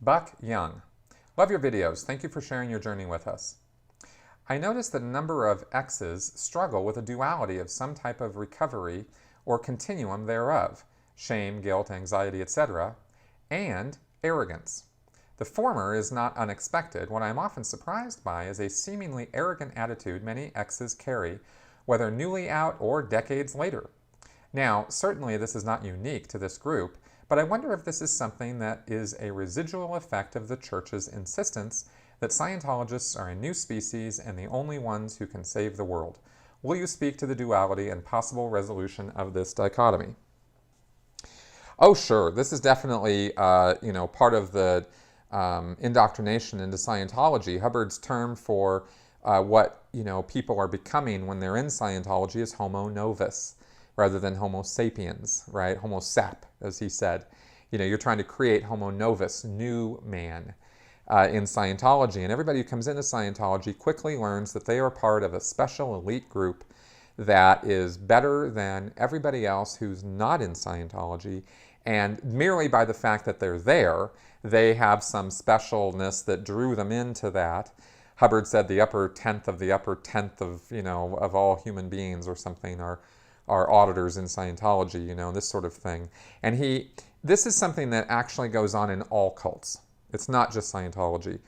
Buck Young. Love your videos. Thank you for sharing your journey with us. I noticed that a number of X's struggle with a duality of some type of recovery or continuum thereof, shame, guilt, anxiety, etc., and arrogance. The former is not unexpected. What I am often surprised by is a seemingly arrogant attitude many X's carry, whether newly out or decades later. Now, certainly this is not unique to this group, but I wonder if this is something that is a residual effect of the Church's insistence that Scientologists are a new species and the only ones who can save the world. Will you speak to the duality and possible resolution of this dichotomy? Oh, sure. This is definitely, part of the indoctrination into Scientology. Hubbard's term for what people are becoming when they're in Scientology is homo novus, rather than homo sapiens, right? Homo sap, as he said. You're trying to create homo novus, new man, in Scientology. And everybody who comes into Scientology quickly learns that they are part of a special elite group that is better than everybody else who's not in Scientology. And merely by the fact that they're there, they have some specialness that drew them into that. Hubbard said the upper tenth of of all human beings or something are auditors in Scientology, this sort of thing. And this is something that actually goes on in all cults. It's not just Scientology.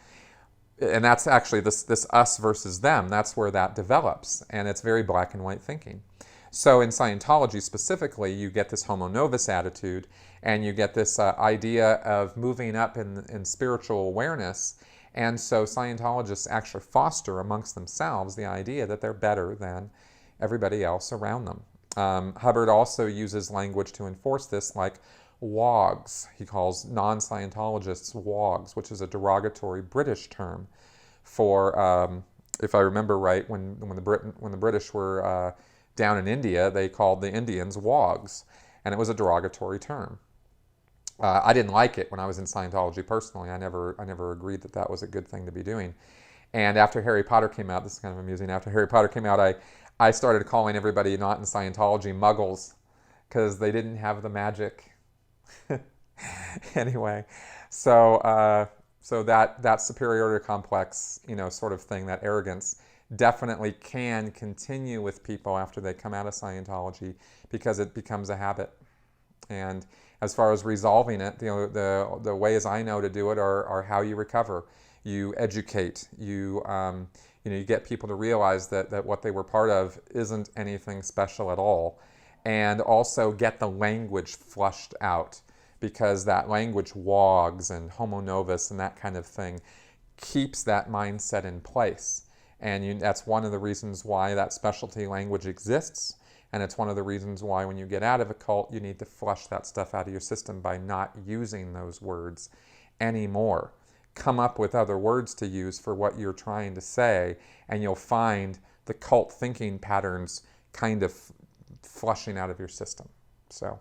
And that's actually this us versus them. That's where that develops. And it's very black and white thinking. So in Scientology specifically, you get this homo novus attitude, and you get this idea of moving up in spiritual awareness. And so Scientologists actually foster amongst themselves the idea that they're better than everybody else around them. Hubbard also uses language to enforce this, like wogs. He calls non-Scientologists wogs, which is a derogatory British term for, if I remember right, when the British were down in India, they called the Indians wogs, and it was a derogatory term. I didn't like it when I was in Scientology personally. I never agreed that was a good thing to be doing. And after Harry Potter came out, this is kind of amusing. After Harry Potter came out, I started calling everybody not in Scientology muggles, because they didn't have the magic. Anyway, so that superiority complex, sort of thing, that arrogance, definitely can continue with people after they come out of Scientology, because it becomes a habit. And as far as resolving it, the ways I know to do it are how you recover. You educate. You get people to realize that what they were part of isn't anything special at all, and also get the language flushed out, because that language, wogs and homo novus and that kind of thing, keeps that mindset in place. And that's one of the reasons why that specialty language exists. And it's one of the reasons why when you get out of a cult, you need to flush that stuff out of your system by not using those words anymore. Come up with other words to use for what you're trying to say, and you'll find the cult thinking patterns kind of flushing out of your system. So